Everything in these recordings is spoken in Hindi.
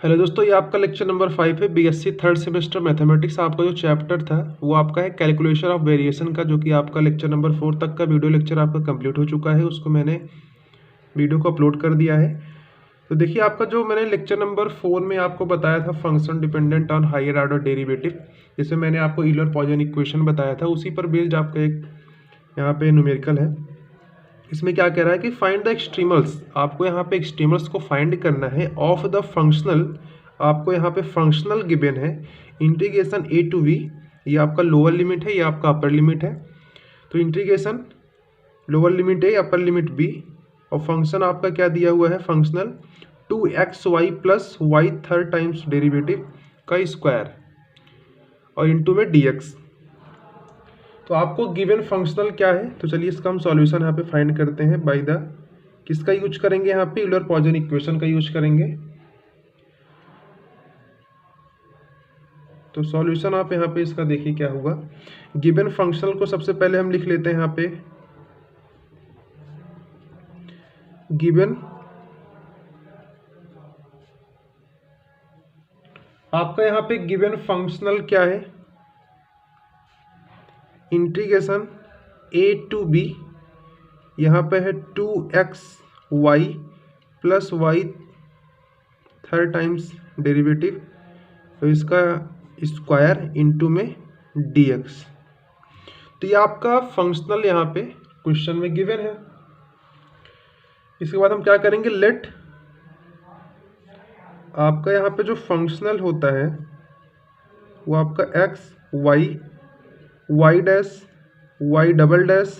हेलो दोस्तों, ये आपका लेक्चर नंबर 5 है। BSc third semester mathematics. आपका जो चैप्टर था वो आपका है कैलकुलेशन ऑफ वेरिएशन का, जो कि आपका लेक्चर नंबर 4 तक का वीडियो लेक्चर आपका कंप्लीट हो चुका है। उसको मैंने वीडियो को अपलोड कर दिया है। तो देखिए, आपका जो मैंने लेक्चर नंबर 4 में आपको बताया था function dependent on higher order derivative, जिसमें मैंने आपको यूलर पॉइजन इक्वेशन बताया था, उसी पर बेस्ड आपका एक यहाँ पे न्यूमेरिकल है। इसमें क्या कह रहा है कि फाइंड द एक्सट्रीमल्स। आपको यहाँ पे एक्सट्रीमल्स को फाइंड करना है ऑफ द फंक्शनल। आपको यहाँ पे फंक्शनल गिवन है इंटीग्रेशन a टू v। ये आपका लोअर लिमिट है, ये आपका अपर लिमिट है। तो integration lower limit a upper limit b, और फंक्शन आपका क्या दिया हुआ है functional 2xy plus y third times derivative का स्क्वायर और इंटू में dx। तो आपको गिवन फंक्शनल क्या है, तो चलिए इसका हम सॉल्यूशन यहाँ पे फाइंड करते हैं बाय द किसका यूज करेंगे, यहाँ पे यूलर पॉइजन इक्वेशन का यूज करेंगे। तो सॉल्यूशन आप यहाँ पे इसका देखिए क्या होगा। गिवन फंक्शनल को सबसे पहले हम लिख लेते हैं यहाँ पे गिवन। आपका यहाँ पे गिवन फंक्शनल क्या है, इंटीग्रेशन a टू b। यहाँ पे है 2xy plus y third times derivative, तो इसका स्क्वायर इंटू में dx। तो ये आपका फंक्शनल यहाँ पे क्वेश्चन में गिवन है। इसके बाद हम क्या करेंगे, लेट आपका यहाँ पे जो फंक्शनल होता है वो आपका x y dash y double dash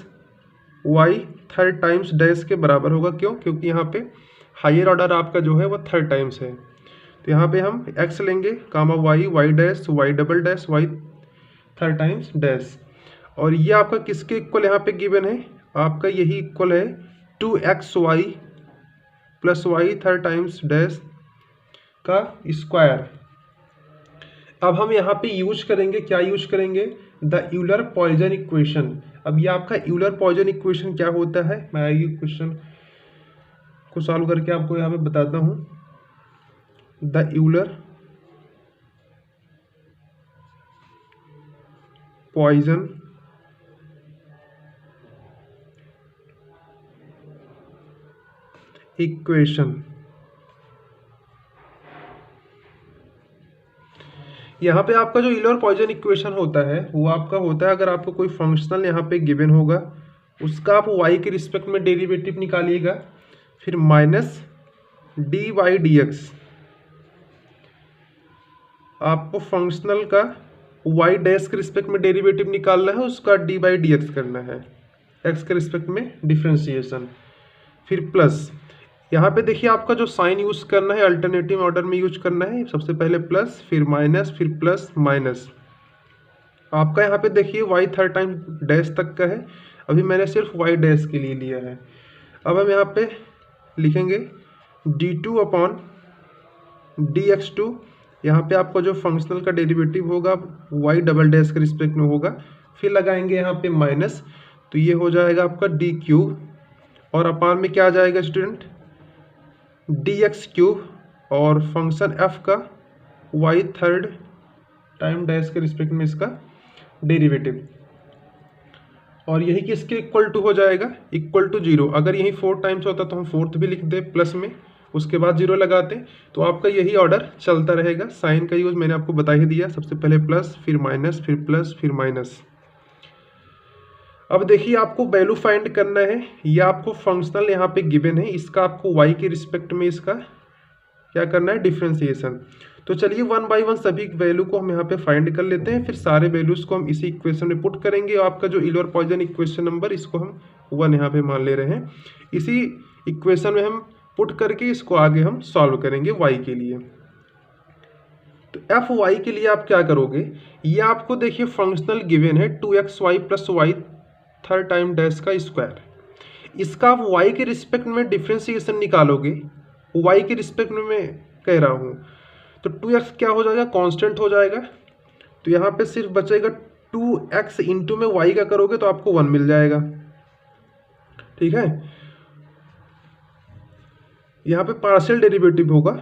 y third times dash के बराबर होगा। क्यों? क्योंकि यहाँ पे हायर ऑर्डर आपका जो है वो थर्ड टाइम्स है। तो यहाँ पे हम x लेंगे कामा y dash y double dash y third times dash, और ये आपका किसके इक्वल यहाँ पे गिवन है, आपका यही इक्वल है 2xy plus y third times dash का स्क्वायर। अब हम यहाँ पे यूज करेंगे, क्या यूज करेंगे, द यूलर पॉइजन इक्वेशन। अब ये आपका यूलर पॉइजन इक्वेशन क्या होता है, मैं ये क्वेश्चन को सॉल्व करके आपको यहाँ पे बताता हूँ। The Euler Poisson equation. यहाँ पे आपका जो यूलर पॉइजन इक्वेशन होता है वो आपका होता है, अगर आपको कोई फंक्शनल यहाँ पे गिवन होगा उसका आप y के रिस्पेक्ट में डेरिवेटिव निकालिएगा, फिर minus d y d x. आपको फंक्शनल का y डैश के रिस्पेक्ट में डेरिवेटिव निकालना है, उसका डी बाई डी एक्स करना है, x के रिस्पेक्ट में डिफ्रेंशिएशन। फिर प्लस यहाँ पे देखिए आपका जो साइन यूज करना है अल्टरनेटिव ऑर्डर में यूज करना है। सबसे पहले प्लस, फिर माइनस, फिर प्लस माइनस। आपका यहाँ पे देखिए y थर्ड टाइम डैश तक का है, अभी मैंने सिर्फ y डैश के लिए लिया है। अब हम यहाँ पे लिखेंगे d2 अपॉन dx2। यहाँ पे आपका जो फंक्शनल का डेरिवेटिव होगा y डबल डैश के रिस्पेक्ट में होगा, फिर लगाएंगे यहाँ पे माइनस, तो ये हो जाएगा आपका डी क्यूब, और अपान में क्या आ जाएगा स्टूडेंट, dx क्यूब, और फंक्शन f का y थर्ड टाइम डैश के रिस्पेक्ट में इसका डेरिवेटिव, और यही किसके इक्वल टू हो जाएगा, इक्वल टू 0। अगर यही 4 टाइम्स होता तो हम फोर्थ भी लिख दे प्लस में, उसके बाद 0 लगाते, तो आपका यही ऑर्डर चलता रहेगा। साइन का यूज मैंने आपको बता ही दिया, सबसे पहले प्लस, फिर माइनस, फिर प्लस, फिर माइनस। अब देखिए आपको वैल्यू फाइंड करना है। ये आपको फंक्शनल यहाँ पे गिवन है, इसका आपको y के रिस्पेक्ट में इसका क्या करना है, डिफ्रेंशिएशन। तो चलिए वन बाय वन सभी वैल्यू को हम यहाँ पे फाइंड कर लेते हैं, फिर सारे वैल्यूज को हम इसी इक्वेशन में पुट करेंगे। और आपका जो यूलर पॉइजन इक्वेशन नंबर, इसको हम 1 यहाँ पे मान ले रहे हैं। इसी इक्वेशन में हम पुट करके इसको आगे हम सॉल्व करेंगे y के लिए। तो एफ वाई के लिए आप क्या करोगे, ये आपको देखिए फंक्शनल गिवन है 2xy plus y third time dash का स्क्वायर। इसका आप y के रिस्पेक्ट में डिफ्रेंशिएशन निकालोगे, y के रिस्पेक्ट में मैं कह रहा हूँ, तो 2x क्या हो जाएगा, कांस्टेंट हो जाएगा। तो यहाँ पे सिर्फ बचेगा 2x इंटू में y का करोगे तो आपको 1 मिल जाएगा। ठीक है, यहाँ पे पार्शियल डेरिवेटिव होगा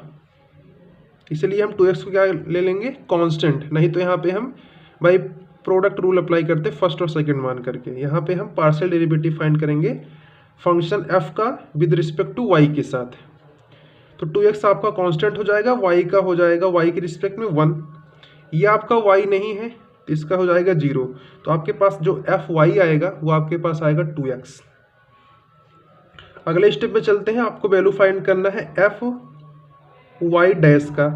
इसलिए हम 2x को क्या ले लेंगे, कांस्टेंट। नहीं तो यहाँ पे हम भाई प्रोडक्ट रूल अप्लाई करते फर्स्ट और सेकंड मान करके। यहाँ पे हम पार्शियल डेरिवेटिव फाइंड करेंगे फंक्शन f का विद रिस्पेक्ट टू y के साथ। तो 2x आपका कांस्टेंट हो जाएगा, y का हो जाएगा y के रिस्पेक्ट में 1। ये आपका y नहीं है तो इसका हो जाएगा 0। तो आपके पास जो fy आएगा वो आपके पास आएगा 2x। अगले स्टेप पे चलते हैं। आपको वैल्यू फाइंड करना है fy डैश का।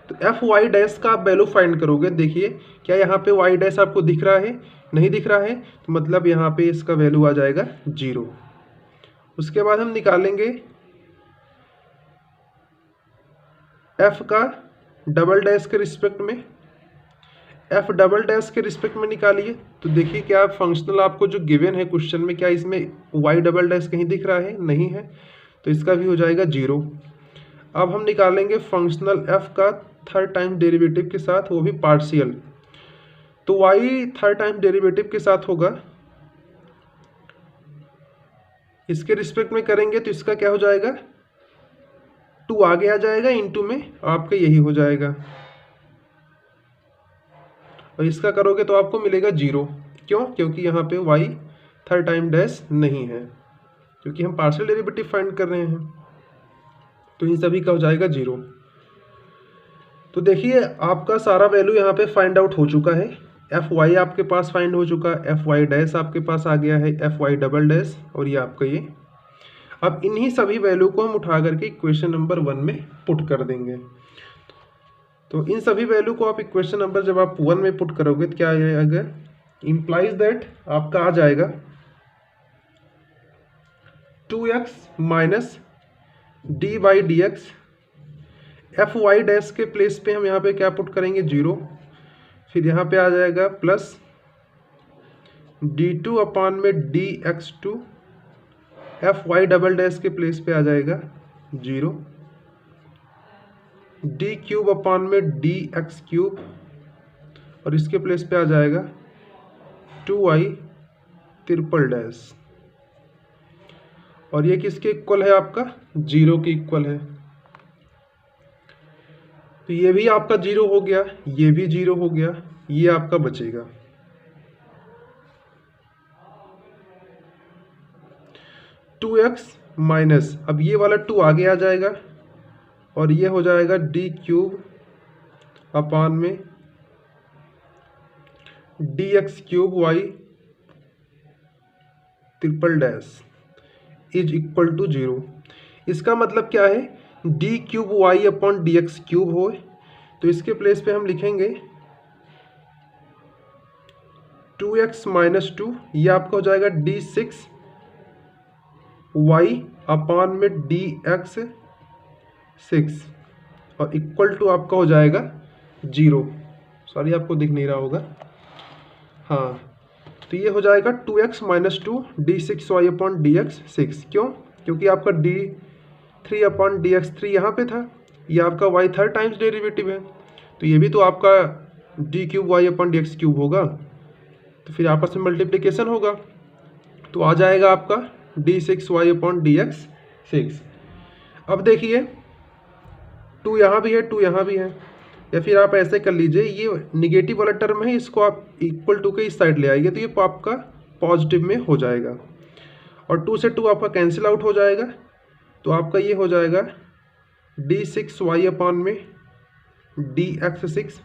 तो fy डैश का आप वैल्यू फाइंड करोगे। देखिए क्या यहाँ पे y डैश आपको दिख रहा है, नहीं दिख रहा है, तो मतलब यहाँ पे इसका वैल्यू आ जाएगा 0। उसके बाद हम निकालेंगे f का डबल डैश के रिस्पेक्ट में। f डबल डैश के रिस्पेक्ट में निकालिए। तो देखिए क्या फंक्शनल आपको जो गिवन है क्वेश्चन में, क्या इसमें y डबल डैश कहीं दिख रहा है, नहीं है, तो इसका भी हो जाएगा 0। अब हम निकालेंगे फंक्शनल f का थर्ड टाइम डेरिवेटिव के साथ, वो भी पार्शियल। तो y थर्ड टाइम डेरिवेटिव के साथ होगा, इसके रिस्पेक्ट में करेंगे तो इसका क्या हो जाएगा, 2 आगे आ जाएगा, इनटू में आपका यही हो जाएगा, और इसका करोगे तो आपको मिलेगा 0। क्यों? क्योंकि यहाँ पे y थर्ड टाइम डैश नहीं है, क्योंकि हम पार्शियल डेरिवेटिव फाइंड कर रहे हैं। तो इन सभी का हो जाएगा 0। तो देखिए आपका सारा वैल्यू यहाँ पे फाइंड आउट हो चुका है। fy आपके पास फाइंड हो चुका है, fy डैश आपके पास आ गया है, fy डबल डैश, और ये आपका ये। अब इन्हीं सभी वैल्यू को हम उठा करके इक्वेशन नंबर 1 में पुट कर देंगे। तो इन सभी वैल्यू को आप इक्वेशन नंबर जब आप 1 में पुट करोगे तो क्या आएगा, इम्प्लाइज दैट आपका आ जाएगा 2x minus D by D x. fy dash के प्लेस पे हम यहाँ पे क्या पुट करेंगे, 0। फिर यहाँ पे आ जाएगा प्लस d2 अपान में dx2। fy डबल डैश के प्लेस पे आ जाएगा 0। d क्यूब अपान में dx क्यूब, और इसके प्लेस पे आ जाएगा 2y ट्रिपल डैश। और ये किसके इक्वल है, आपका 0 के इक्वल है। तो ये भी आपका 0 हो गया, ये भी 0 हो गया, ये आपका बचेगा। टू एक्स माइनस, अब ये वाला 2 आगे आ जाएगा, और ये हो जाएगा डी क्यूब अपान में d x cube y triple dash is equal to 0। इसका मतलब क्या है, d cube y upon d x cube हो, तो इसके प्लेस पे हम लिखेंगे 2x माइनस 2, ये आपका हो जाएगा d6 y अपॉन में dx 6, और इक्वल टू आपका हो जाएगा 0। सॉरी आपको दिख नहीं रहा होगा, हाँ। तो ये हो जाएगा 2x minus 2 d6y upon dx 6। क्यों? क्योंकि आपका d3 अपॉन dx 3 यहाँ पे था, ये आपका y थर्ड टाइम्स डेरिवेटिव है, तो ये भी तो आपका d cube y upon dx cube होगा, तो फिर आपस में मल्टीप्लिकेशन होगा, तो आ जाएगा आपका d6y अपॉन dx 6। अब देखिए 2 यहाँ भी है, 2 यहाँ भी है, या फिर आप ऐसे कर लीजिए, ये निगेटिव वाला टर्म है, इसको आप इक्वल टू के इस साइड ले आइए, तो ये आपका पॉजिटिव में हो जाएगा, और 2 से 2 आपका कैंसिल आउट हो जाएगा, तो आपका ये हो जाएगा d6y अपॉन में dx6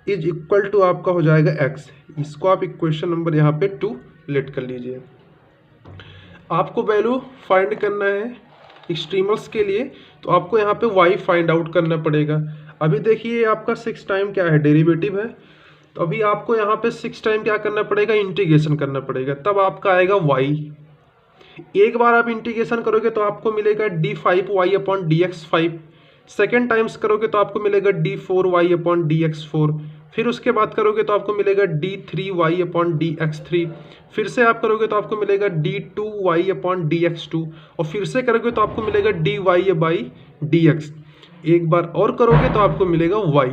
इज इक्वल टू आपका हो जाएगा x। इसको आप इक्वेशन नंबर यहाँ पे 2 लेट कर लीजिए। आपको वैल्यू फाइंड करना है एक्सट्रीमल्स के लिए, तो आपको यहाँ पे y फाइंड आउट करना पड़ेगा। अभी देखिए आपका 6 टाइम क्या है, डेरिवेटिव है, तो अभी आपको यहाँ पे 6 टाइम क्या करना पड़ेगा, इंटीग्रेशन करना पड़ेगा, तब आपका आएगा y। एक बार आप इंटीग्रेशन करोगे तो आपको मिलेगा d5y upon dx5, second times करोगे तो आपको मिलेगा d4y अपॉन dx4, फिर उसके बाद करोगे तो आपको मिलेगा d3y अपॉन dx3, फिर से आप करोगे तो आपको मिलेगा d2y अपॉन dx2, और फिर से करोगे तो आपको मिलेगा dy बाई dx। एक बार और करोगे तो आपको मिलेगा y।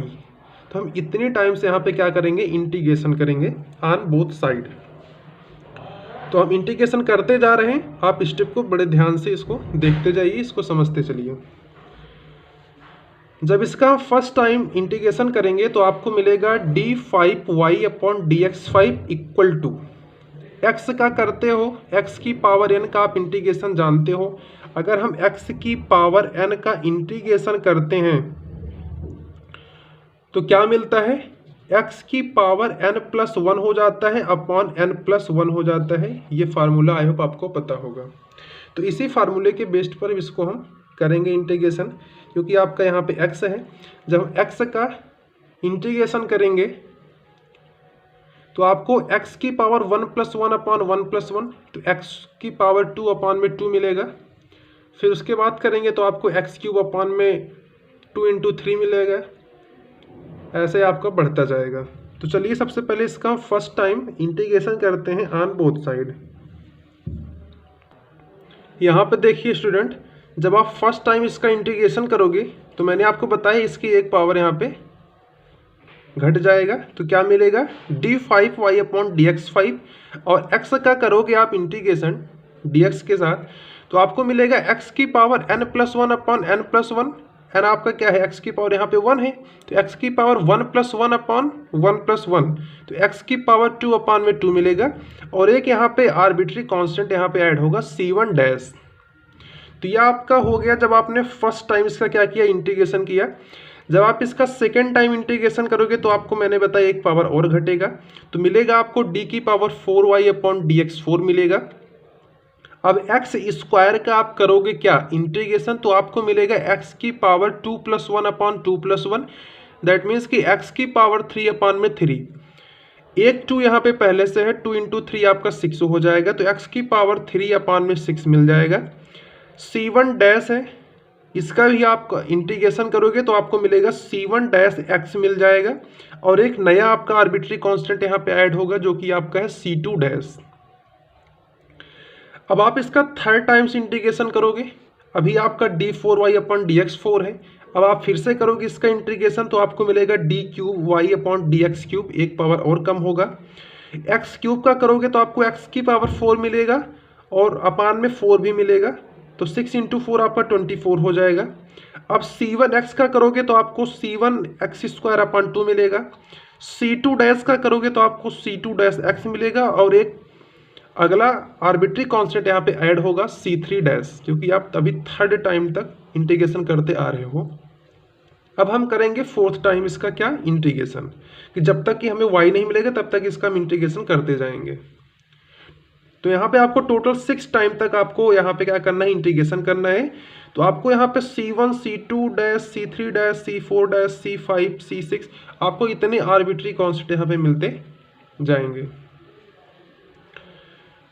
तो हम इतने टाइम से यहाँ पे क्या करेंगे, इंटीग्रेशन करेंगे ऑन बोथ साइड। तो हम इंटीग्रेशन करते जा रहे हैं, आप स्टेप को बड़े ध्यान से इसको देखते जाइए, इसको समझते चलिए। जब इसका हम फर्स्ट टाइम इंटीग्रेशन करेंगे तो आपको मिलेगा d5y/dx5 इक्वल टू x का करते हो x की पावर n का आप इंटीग्रेशन जानते हो। अगर हम x की पावर n का इंटीग्रेशन करते हैं तो क्या मिलता है, x की पावर n+1 हो जाता है अपॉन n+1 हो जाता है। ये फार्मूला आई होप आपको पता होगा। तो इसी फार्मूले के बेस्ड पर इसको हम करेंगे इंटीग्रेशन, क्योंकि आपका यहाँ पे x है। जब हम x का इंटीग्रेशन करेंगे तो आपको x की पावर 1+1 अपॉन 1+1, तो x की पावर 2 अपॉन में 2 मिलेगा। फिर उसके बाद करेंगे तो आपको x³ अपॉन में 2 × 3 मिलेगा। ऐसे आपका बढ़ता जाएगा। तो चलिए सबसे पहले इसका फर्स्ट टाइम इंटीग्रेशन करते हैं ऑन बोथ साइड। यहाँ पे देखिए स्टूडेंट, जब आप फर्स्ट टाइम इसका इंटीग्रेशन करोगे तो मैंने आपको बताया इसकी एक पावर यहाँ पे घट जाएगा। तो क्या मिलेगा, d5y/dx5, और x का करोगे आप इंटीग्रेशन dx के साथ तो आपको मिलेगा x की power n+1 upon n+1। n आपका क्या है, x की पावर यहाँ पे 1 है, तो x की पावर 1+1 अपॉन 1+1, तो x की पावर 2 अपॉन में 2 मिलेगा। और एक यहाँ पे आर्बिट्री कांस्टेंट यहाँ पे ऐड होगा c1 डैश। तो यह आपका हो गया जब आपने फर्स्ट टाइम इसका क्या किया, इंटीग्रेशन किया। जब आप इसका सेकेंड टाइम इंटीग्रेशन करोगे तो आपको मैंने बताया एक पावर और घटेगा, तो मिलेगा आपको d की पावर 4y/dx4 मिलेगा। अब x² का आप करोगे क्या इंटीग्रेशन, तो आपको मिलेगा x की पावर 2+1 अपॉन 2+1, दैट मीन्स कि x की पावर 3 अपॉन में 3। एक 2 यहाँ पे पहले से है, 2 × 3 आपका 6 हो जाएगा, तो x की पावर 3 अपॉन में 6 मिल जाएगा। c1 डैश है, इसका भी आप इंटीग्रेशन करोगे तो आपको मिलेगा c1 डैश x मिल जाएगा। और एक नया आपका आर्बिट्री कांस्टेंट यहाँ पे ऐड होगा जो कि आपका है c2 डैश। अब आप इसका थर्ड टाइम्स इंटीग्रेशन करोगे, अभी आपका d4y/dx4 है। अब आप फिर से करोगे इसका इंटीग्रेशन तो आपको मिलेगा d3y/dx3, एक पावर और कम होगा। x³ का करोगे तो आपको x की पावर 4 मिलेगा और अपान में 4 भी मिलेगा, तो 6 × 4 आपका 24 हो जाएगा। अब c1x का करोगे तो आपको c1x² अपॉन 2 मिलेगा। c2 डैश का करोगे तो आपको c2 डैश x मिलेगा, और एक अगला आर्बिट्री कांस्टेंट यहाँ पे ऐड होगा c3 डैश, क्योंकि आप तभी थर्ड टाइम तक इंटीग्रेशन करते आ रहे हो। अब हम करेंगे फोर्थ टाइम इसका क्या इंटीग्रेशन, कि जब तक कि हमें y नहीं मिलेगा तब तक इसका हम इंटीग्रेशन करते जाएंगे। तो यहाँ पे आपको टोटल 6 टाइम तक आपको यहाँ पे क्या करना है, इंटीग्रेशन करना है। तो आपको यहाँ पे c1 c2 dash c3 dash c4 dash c5 c6 आपको इतने आर्बिट्री कांस्टेंट यहाँ पे मिलते जाएंगे।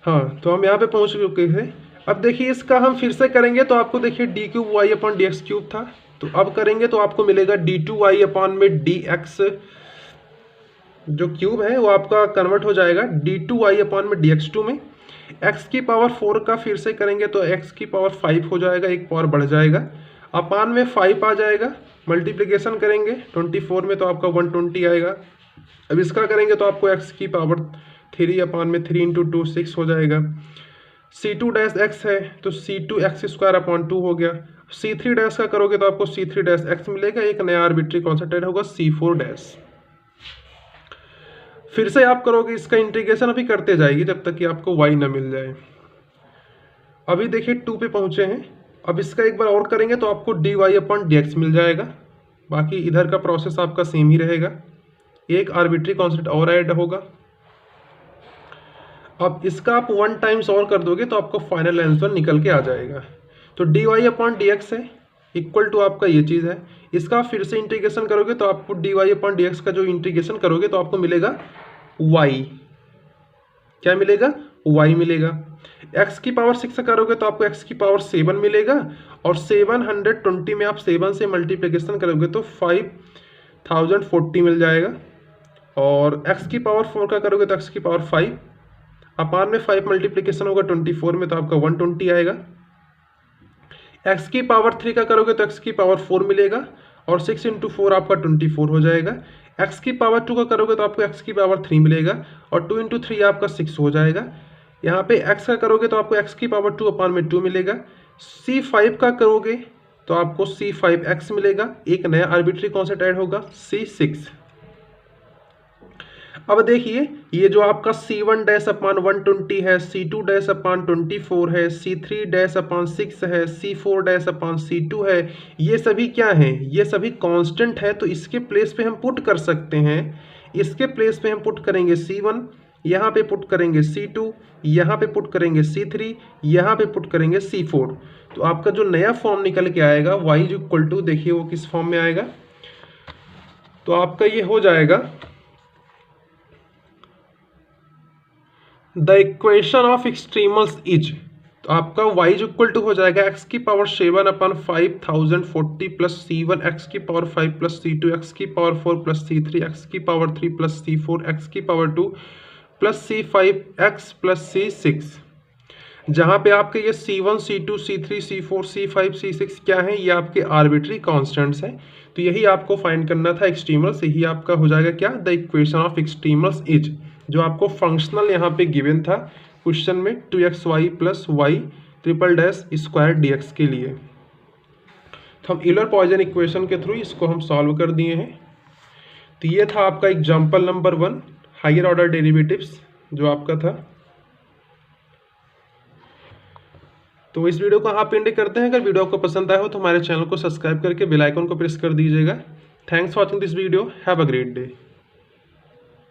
हाँ, तो हम यहाँ पे पहुँच चुके हैं। अब देखिए इसका हम फिर से करेंगे तो आपको देखिए d3y/dx³ था, तो अब करेंगे तो आपको मिलेगा d2y/dx, जो क्यूब है वो आपका कन्वर्ट हो जाएगा d2y/dx2 में। x की पावर 4 का फिर से करेंगे तो x की पावर 5 हो जाएगा, एक पावर बढ़ जाएगा, अपान में 5 आ जाएगा। मल्टीप्लिकेशन करेंगे 24 में तो आपका 120 आएगा। अब इसका करेंगे तो आपको x की पावर 3 अपान में 3 × 2 6 हो जाएगा। c2 डैश x है तो c2x² अपॉन 2 हो गया। c3 डैश का करोगे तो आपको c3 डैश x मिलेगा, एक नया आर्बिट्री कांस्टेंट होगा c4 डैश। फिर से आप करोगे इसका इंटीग्रेशन, अभी करते जाएगी जब तक कि आपको y ना मिल जाए। अभी देखिए 2 पे पहुंचे हैं। अब इसका एक बार और करेंगे तो आपको dy/dx मिल जाएगा। बाकी इधर का प्रोसेस आपका सेम ही रहेगा, एक आर्बिट्री कांस्टेंट और ऐड होगा। अब इसका आप 1 टाइम्स और कर दोगे तो आपको फाइनल आंसर निकल के आ जाएगा। तो dy/dx है इक्वल टू आपका ये चीज़ है। इसका फिर से इंटीग्रेशन करोगे तो आपको dy/dx का जो इंटीग्रेशन करोगे तो आपको मिलेगा y। क्या मिलेगा, y मिलेगा। x की पावर 6 करोगे तो आपको x की पावर 7 मिलेगा, और 720 में आप 7 से मल्टीप्लिकेशन करोगे तो 5040 मिल जाएगा। और x की पावर 4 का करोगे तो x की पावर 5 अपान में 5 मल्टीप्लिकेशन होगा 24 में तो आपका 120 आएगा। x की पावर 3 का करोगे तो x की पावर 4 मिलेगा, और 6 × 4 आपका 24 हो जाएगा। x की पावर 2 का करोगे तो आपको x की पावर 3 मिलेगा, और 2 × 3 आपका 6 हो जाएगा। यहाँ पे x का करोगे तो आपको x की पावर 2 अपान में 2 मिलेगा। c5 का करोगे तो आपको C5x मिलेगा, एक नया आर्बिट्री कॉन्स्टेंट ऐड होगा C6। अब देखिए ये जो आपका C1 डैश अपान 120 है, C2 डैश अपान 24 है, C3 डैश अपान 6 है, C4 डैश अपान C2 है, ये सभी क्या हैं? ये सभी कांस्टेंट है। तो इसके प्लेस पे हम पुट कर सकते हैं, इसके प्लेस पे हम पुट करेंगे C1, यहाँ पे पुट करेंगे C2, यहाँ पे पुट करेंगे C3, यहाँ पे पुट करेंगे C4। तो आपका जो नया फॉर्म निकल के आएगा y इक्वल टू, देखिए वो किस फॉर्म में आएगा, तो आपका ये हो जाएगा द इक्वेशन ऑफ एक्सट्रीमल्स इज, तो आपका y इक्वल टू हो जाएगा x की पावर 7 अपन 5040 प्लस C1 x की पावर 5 प्लस C2 x की पावर 4 प्लस C3 x की पावर 3 प्लस C4 x की power 2 plus C5 x plus C6। जहाँ पे आपके ये C1 C2 C3 C4 C5 C6 क्या है? ये आपके आर्बिट्री कॉन्स्टेंट्स हैं। तो यही आपको फाइंड करना था एक्सट्रीमल्स, यही आपका हो जाएगा क्या? द इक्वेशन ऑफ एक्सट्रीमल्स इज, जो आपको फंक्शनल यहाँ पे गिवन था क्वेश्चन में 2xy plus y triple dash square dx के लिए। तो हम यूलर पॉइसन इक्वेशन के थ्रू इसको हम सॉल्व कर दिए हैं। तो ये था आपका example number 1, higher order derivatives जो आपका था। तो इस वीडियो को आप एंड करते हैं। अगर वीडियो आपको पसंद आया हो तो हमारे चैनल को सब्सक्राइब करके बेल आइकन को प्रेस कर दीजिएगा। Thanks for watching this video, have a great day.